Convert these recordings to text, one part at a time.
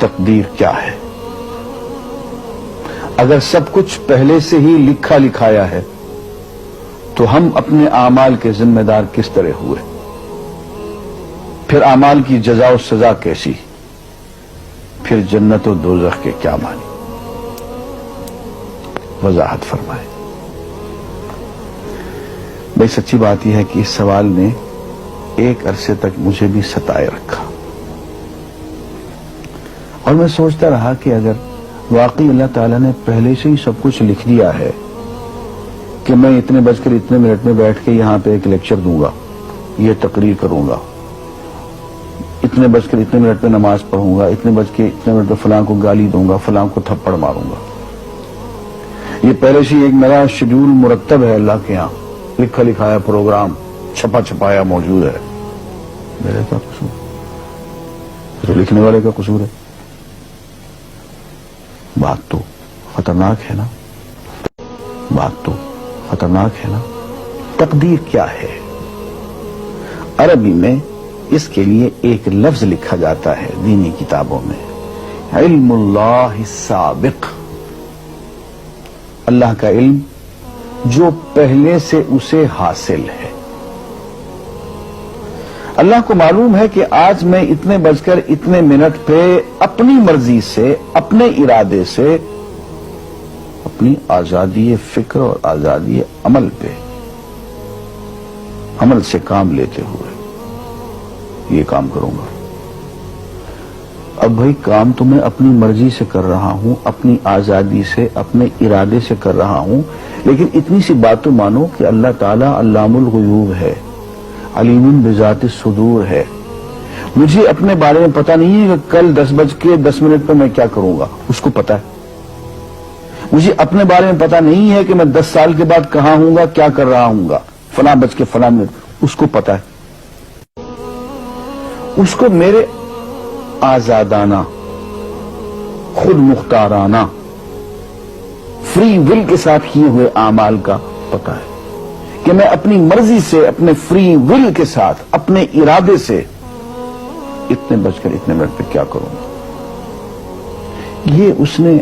تقدیر کیا ہے؟ اگر سب کچھ پہلے سے ہی لکھا لکھایا ہے تو ہم اپنے اعمال کے ذمہ دار کس طرح ہوئے؟ پھر اعمال کی جزا و سزا کیسی؟ پھر جنت و دوزخ کے کیا معنی؟ وضاحت فرمائے۔ بھئی سچی بات یہ ہے کہ اس سوال نے ایک عرصے تک مجھے بھی ستائے رکھا، اور میں سوچتا رہا کہ اگر واقعی اللہ تعالیٰ نے پہلے سے ہی سب کچھ لکھ دیا ہے کہ میں اتنے بج کر اتنے منٹ میں بیٹھ کے یہاں پہ ایک لیکچر دوں گا، یہ تقریر کروں گا، اتنے بج کر اتنے منٹ میں نماز پڑھوں گا، اتنے بج کے اتنے منٹ میں فلاں کو گالی دوں گا، فلاں کو تھپڑ ماروں گا، یہ پہلے سے ایک میرا شیڈول مرتب ہے اللہ کے یہاں، لکھا لکھایا پروگرام چھپا چھپایا موجود ہے، میرے کا قصور؟ تو لکھنے والے کا قصور ہے؟ بات تو خطرناک ہے نا، بات تو خطرناک ہے نا۔ تقدیر کیا ہے؟ عربی میں اس کے لیے ایک لفظ لکھا جاتا ہے دینی کتابوں میں، علم اللہ السابق، اللہ کا علم جو پہلے سے اسے حاصل ہے۔ اللہ کو معلوم ہے کہ آج میں اتنے بج کر اتنے منٹ پہ اپنی مرضی سے، اپنے ارادے سے، اپنی آزادی فکر اور آزادی عمل پہ، عمل سے کام لیتے ہوئے یہ کام کروں گا۔ اب بھائی کام تو میں اپنی مرضی سے کر رہا ہوں، اپنی آزادی سے، اپنے ارادے سے کر رہا ہوں، لیکن اتنی سی بات تو مانو کہ اللہ تعالیٰ علام الغیوب ہے، علیم بذات الصدور ہے۔ مجھے اپنے بارے میں پتہ نہیں ہے کہ کل 10:10 پہ میں کیا کروں گا، اس کو پتا ہے۔ مجھے اپنے بارے میں پتہ نہیں ہے کہ میں 10 سال کے بعد کہاں ہوں گا، کیا کر رہا ہوں گا، فلاں بج کے فلاں منٹ، اس کو پتا ہے۔ اس کو میرے آزادانہ، خود مختارانہ، فری ول کے ساتھ کیے ہوئے اعمال کا پتہ ہے کہ میں اپنی مرضی سے، اپنے فری ول کے ساتھ، اپنے ارادے سے اتنے بج کر اتنے منٹ پہ کیا کروں گا۔ یہ اس نے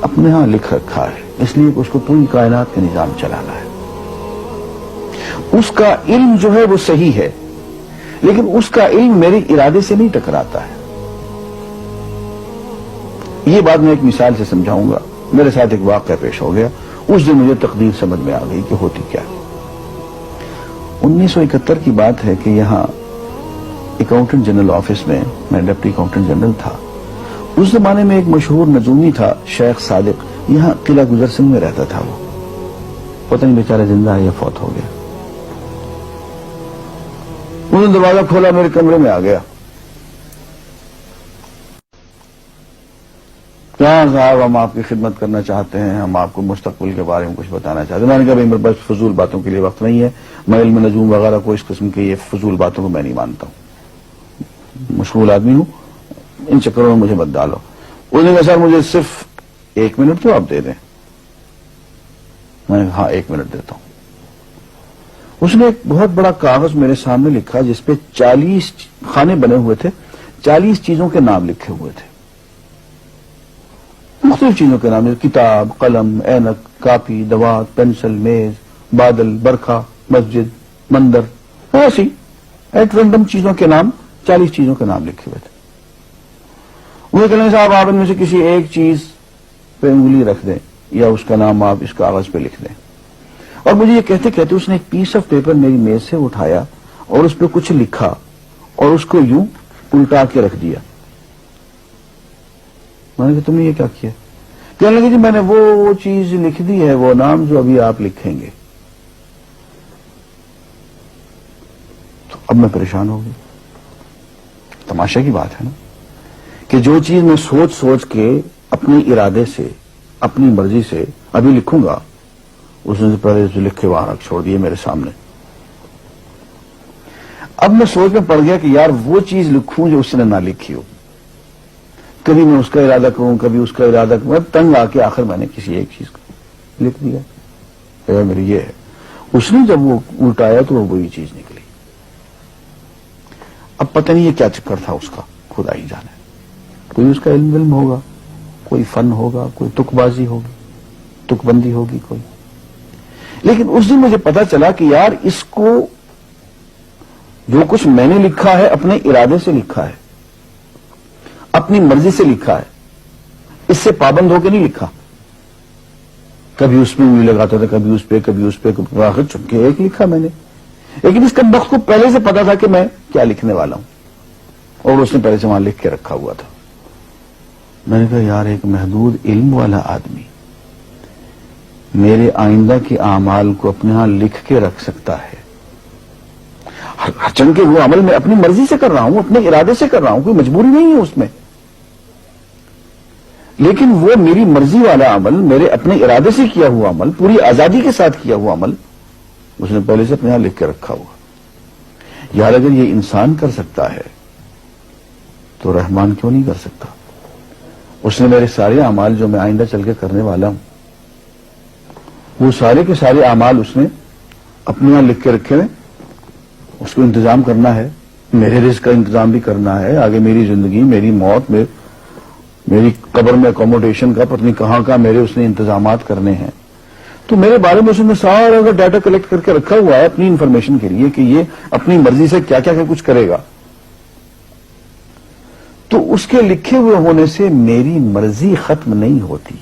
اپنے ہاں لکھ رکھا ہے، اس لیے کہ اس کو پوری کائنات کا نظام چلانا ہے۔ اس کا علم جو ہے وہ صحیح ہے، لیکن اس کا علم میرے ارادے سے نہیں ٹکراتا ہے۔ یہ بات میں ایک مثال سے سمجھاؤں گا۔ میرے ساتھ ایک واقعہ پیش ہو گیا، اس دن مجھے تقدیر سمجھ میں آ گئی کہ ہوتی کیا۔ 1971 کی بات ہے کہ یہاں اکاؤنٹنٹ جنرل آفس میں میں ڈپٹی اکاؤنٹنٹ جنرل تھا۔ اس زمانے میں ایک مشہور نجومی تھا شیخ صادق، یہاں قلعہ گزر سنگھ میں رہتا تھا، وہ پتہ نہیں بیچارہ زندہ ہے یا فوت ہو گیا۔ انہوں نے دروازہ کھولا، میرے کمرے میں آ گیا۔ کیا صاحب، ہم آپ کی خدمت کرنا چاہتے ہیں، ہم آپ کو مستقبل کے بارے میں کچھ بتانا چاہتے ہیں۔ میں نے کہا میرے پاس فضول باتوں کے لیے وقت نہیں ہے، میں علم نجوم وغیرہ کو، اس قسم کے یہ فضول باتوں کو میں نہیں مانتا ہوں، مشغول آدمی ہوں، ان چکروں میں مجھے مت ڈالو۔ انہوں نے کہا سر مجھے صرف 1 منٹ تو آپ دے دیں۔ میں نے کہا ہاں 1 منٹ دیتا ہوں۔ اس نے ایک بہت بڑا کاغذ میرے سامنے لکھا جس پہ 40 خانے بنے ہوئے تھے، 40 چیزوں کے نام لکھے ہوئے تھے، مختلف چیزوں کے نام، کتاب، قلم، اینک، کاپی، دوات، پینسل، میز، بادل، برکھا، مسجد، مندر، ایسی ایٹ رینڈم چیزوں کے نام، 40 چیزوں کے نام لکھے ہوئے تھے۔ وہ کہنے صاحب آپ ان میں سے کسی ایک چیز پہ انگلی رکھ دیں یا اس کا نام آپ اس کاغذ پہ لکھ دیں۔ اور مجھے یہ کہتے کہتے اس نے ایک پیس آف پیپر میری میز سے اٹھایا اور اس پہ کچھ لکھا اور اس کو یوں الٹا کے رکھ دیا۔ میں نے کہا تم نے یہ کیا کیا؟ کہنے لگے جی میں نے وہ چیز لکھ دی ہے، وہ نام جو ابھی آپ لکھیں گے۔ تو اب میں پریشان ہو گئی۔ تماشا کی بات ہے نا کہ جو چیز میں سوچ سوچ کے اپنے ارادے سے، اپنی مرضی سے ابھی لکھوں گا، اس نے پہلے جو لکھ کے وہاں رکھ چھوڑ دیے میرے سامنے۔ اب میں سوچ میں پڑ گیا کہ یار وہ چیز لکھوں جو اس نے نہ لکھی ہو۔ کبھی میں اس کا ارادہ کروں، کبھی اس کا ارادہ کروں، میں تنگ آ کے آخر میں نے کسی ایک چیز کو لکھ دیا، میری یہ ہے۔ اس نے جب وہ الٹایا تو وہ وہی چیز نکلی۔ اب پتہ نہیں یہ کیا چکر تھا اس کا، خدا ہی جانے۔ کوئی اس کا علم ہوگا، کوئی فن ہوگا، کوئی تک بازی ہوگی، تک بندی ہوگی کوئی. لیکن اس دن مجھے پتا چلا کہ یار اس کو جو کچھ میں نے لکھا ہے اپنے ارادے سے لکھا ہے، اپنی مرضی سے لکھا ہے، اس سے پابند ہو کے نہیں لکھا. کبھی اس میں انگلی لگاتا تھا، کبھی اس پہ، کبھی اس پہ، آخر چپ کے ایک لکھا میں نے. لیکن اس کمبخت کو پہلے سے پتا تھا کہ میں کیا لکھنے والا ہوں، اور اس نے پہلے سے وہاں لکھ کے رکھا ہوا تھا. میں نے کہا یار ایک محدود علم والا آدمی میرے آئندہ کے اعمال کو اپنے ہاں لکھ کے رکھ سکتا ہے. چونکہ وہ عمل میں اپنی مرضی سے کر رہا ہوں، اپنے ارادے سے کر رہا ہوں، کوئی مجبوری نہیں ہے اس میں. لیکن وہ میری مرضی والا عمل، میرے اپنے ارادے سے کیا ہوا عمل، پوری آزادی کے ساتھ کیا ہوا عمل، اس نے پہلے سے اپنے یہاں لکھ کے رکھا ہوا. یار اگر یہ انسان کر سکتا ہے تو رحمان کیوں نہیں کر سکتا؟ اس نے میرے سارے اعمال جو میں آئندہ چل کے کرنے والا ہوں، وہ سارے کے سارے اعمال اس نے اپنے یہاں لکھ کے رکھے ہوئے. اس کو انتظام کرنا ہے، میرے رزق کا انتظام بھی کرنا ہے، آگے میری زندگی، میری موت، میری قبر میں اکوموڈیشن کا پتہ نہیں کہاں کا میرے اس نے انتظامات کرنے ہیں. تو میرے بارے میں اس نے سارا کا ڈیٹا کلیکٹ کر کے رکھا ہوا ہے اپنی انفارمیشن کے لیے کہ یہ اپنی مرضی سے کیا کیا کچھ کرے گا. تو اس کے لکھے ہوئے ہونے سے میری مرضی ختم نہیں ہوتی،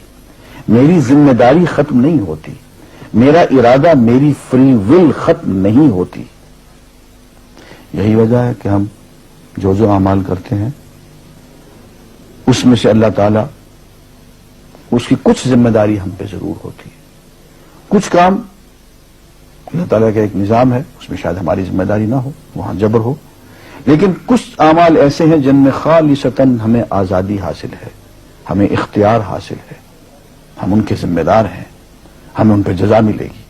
میری ذمہ داری ختم نہیں ہوتی، میرا ارادہ، میری فری ول ختم نہیں ہوتی. یہی وجہ ہے کہ ہم جو اعمال کرتے ہیں اس میں سے اللہ تعالیٰ اس کی کچھ ذمہ داری ہم پہ ضرور ہوتی ہے. کچھ کام اللہ تعالیٰ کا ایک نظام ہے، اس میں شاید ہماری ذمہ داری نہ ہو، وہاں جبر ہو. لیکن کچھ اعمال ایسے ہیں جن میں خالصتاً ہمیں آزادی حاصل ہے، ہمیں اختیار حاصل ہے، ہم ان کے ذمہ دار ہیں، ہمیں ان پہ جزا ملے گی،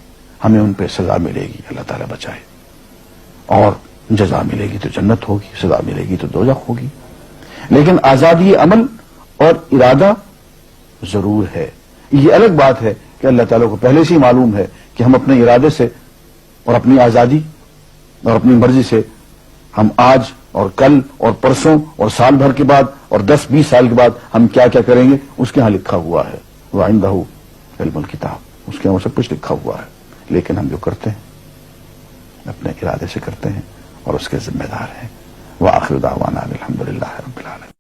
ہمیں ان پہ سزا ملے گی، اللہ تعالیٰ بچائے. اور جزا ملے گی تو جنت ہوگی، سزا ملے گی تو دوزخ ہوگی. لیکن آزادی عمل اور ارادہ ضرور ہے. یہ الگ بات ہے کہ اللہ تعالیٰ کو پہلے سے ہی معلوم ہے کہ ہم اپنے ارادے سے اور اپنی آزادی اور اپنی مرضی سے ہم آج اور کل اور پرسوں اور سال بھر کے بعد اور 10-20 سال کے بعد ہم کیا کیا کریں گے اس کے ہاں لکھا ہوا ہے. وَعِندَهُ عِلْمُ الْكِتَابِ، اس کے ہاں سب کچھ لکھا ہوا ہے. لیکن ہم جو کرتے ہیں اپنے ارادے سے کرتے ہیں اور اس کے ذمہ دار ہیں. وآخر دعوانا الحمدللہ رب العالمین.